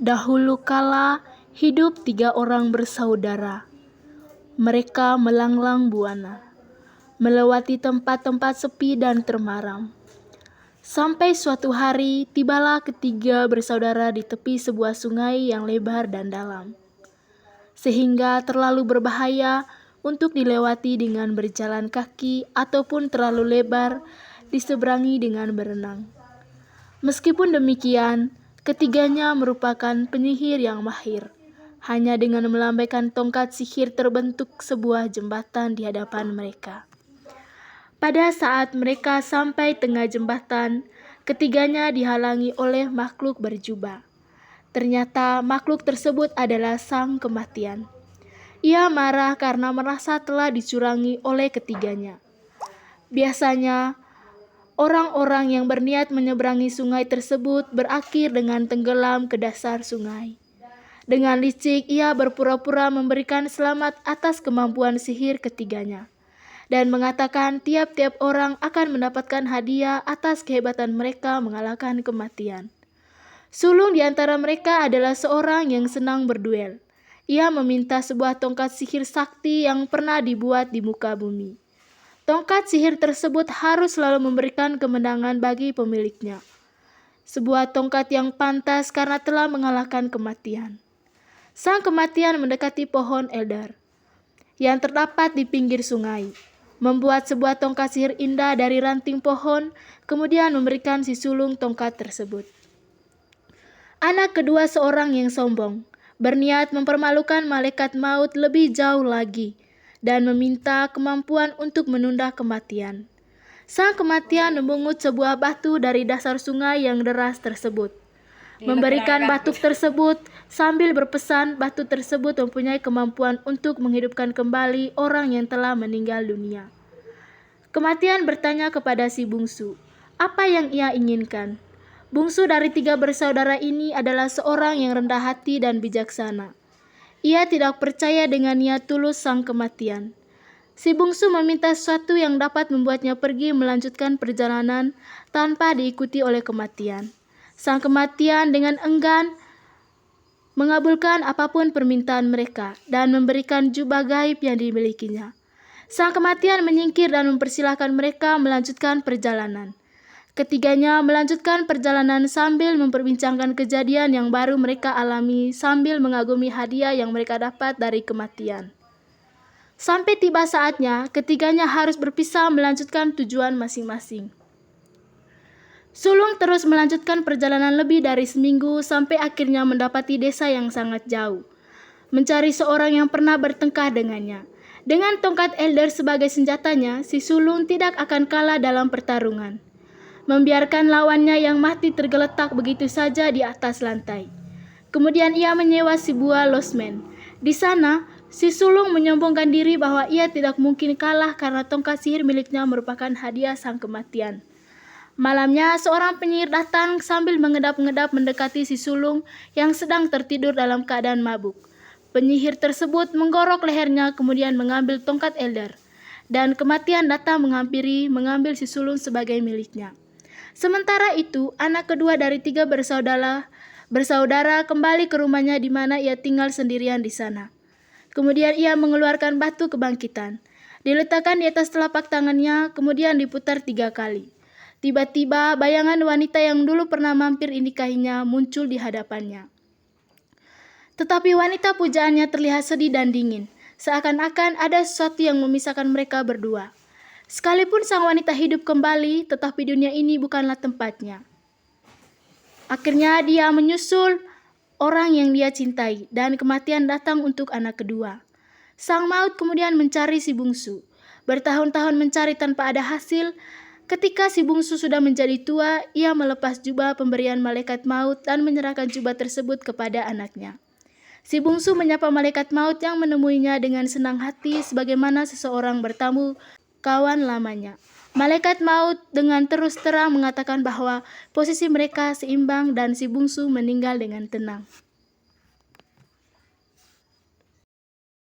Dahulu kala hidup 3 orang bersaudara. Mereka melanglang buana, melewati tempat-tempat sepi dan termaram. Sampai suatu hari tibalah ketiga bersaudara di tepi sebuah sungai yang lebar dan dalam, sehingga terlalu berbahaya untuk dilewati dengan berjalan kaki ataupun terlalu lebar diseberangi dengan berenang. Meskipun demikian, ketiganya merupakan penyihir yang mahir. Hanya dengan melambaikan tongkat sihir terbentuk sebuah jembatan di hadapan mereka. Pada saat mereka sampai tengah jembatan, ketiganya dihalangi oleh makhluk berjubah. Ternyata makhluk tersebut adalah Sang Kematian. Ia marah karena merasa telah dicurangi oleh ketiganya. Biasanya, orang-orang yang berniat menyeberangi sungai tersebut berakhir dengan tenggelam ke dasar sungai. Dengan licik, ia berpura-pura memberikan selamat atas kemampuan sihir ketiganya, dan mengatakan tiap-tiap orang akan mendapatkan hadiah atas kehebatan mereka mengalahkan kematian. Sulung di antara mereka adalah seorang yang senang berduel. Ia meminta sebuah tongkat sihir sakti yang pernah dibuat di muka bumi. Tongkat sihir tersebut harus selalu memberikan kemenangan bagi pemiliknya. Sebuah tongkat yang pantas karena telah mengalahkan kematian. Sang Kematian mendekati pohon elder yang terdapat di pinggir sungai, membuat sebuah tongkat sihir indah dari ranting pohon, kemudian memberikan si sulung tongkat tersebut. Anak kedua seorang yang sombong, berniat mempermalukan malaikat maut lebih jauh lagi, dan meminta kemampuan untuk menunda kematian. Sang Kematian memungut sebuah batu dari dasar sungai yang deras tersebut, memberikan batu tersebut sambil berpesan batu tersebut mempunyai kemampuan untuk menghidupkan kembali orang yang telah meninggal dunia. Kematian bertanya kepada si bungsu, apa yang ia inginkan. Bungsu dari 3 bersaudara ini adalah seorang yang rendah hati dan bijaksana. Ia tidak percaya dengan niat tulus Sang Kematian. Si bungsu meminta sesuatu yang dapat membuatnya pergi melanjutkan perjalanan tanpa diikuti oleh kematian. Sang Kematian dengan enggan mengabulkan apapun permintaan mereka dan memberikan jubah gaib yang dimilikinya. Sang Kematian menyingkir dan mempersilahkan mereka melanjutkan perjalanan. Ketiganya melanjutkan perjalanan sambil memperbincangkan kejadian yang baru mereka alami sambil mengagumi hadiah yang mereka dapat dari kematian. Sampai tiba saatnya, ketiganya harus berpisah melanjutkan tujuan masing-masing. Sulung terus melanjutkan perjalanan lebih dari seminggu sampai akhirnya mendapati desa yang sangat jauh. Mencari seorang yang pernah bertengkar dengannya. Dengan tongkat elder sebagai senjatanya, si sulung tidak akan kalah dalam pertarungan. Membiarkan lawannya yang mati tergeletak begitu saja di atas lantai. Kemudian ia menyewa sebuah losmen. Di sana, si sulung menyombongkan diri bahwa ia tidak mungkin kalah karena tongkat sihir miliknya merupakan hadiah Sang Kematian. Malamnya, seorang penyihir datang sambil mengedap-ngedap mendekati si sulung yang sedang tertidur dalam keadaan mabuk. Penyihir tersebut menggorok lehernya kemudian mengambil tongkat elder, dan kematian datang menghampiri mengambil si sulung sebagai miliknya. Sementara itu, anak kedua dari 3 bersaudara kembali ke rumahnya di mana ia tinggal sendirian di sana. Kemudian ia mengeluarkan batu kebangkitan, diletakkan di atas telapak tangannya, kemudian diputar 3 kali. Tiba-tiba bayangan wanita yang dulu pernah mampir dinikahinya muncul di hadapannya. Tetapi wanita pujaannya terlihat sedih dan dingin, seakan-akan ada sesuatu yang memisahkan mereka berdua. Sekalipun sang wanita hidup kembali, tetapi dunia ini bukanlah tempatnya. Akhirnya dia menyusul orang yang dia cintai, dan kematian datang untuk anak kedua. Sang maut kemudian mencari si bungsu. Bertahun-tahun mencari tanpa ada hasil. Ketika si bungsu sudah menjadi tua, ia melepas jubah pemberian malaikat maut dan menyerahkan jubah tersebut kepada anaknya. Si bungsu menyapa malaikat maut yang menemuinya dengan senang hati sebagaimana seseorang bertamu kawan lamanya. Malaikat maut dengan terus terang mengatakan bahwa posisi mereka seimbang dan si bungsu meninggal dengan tenang.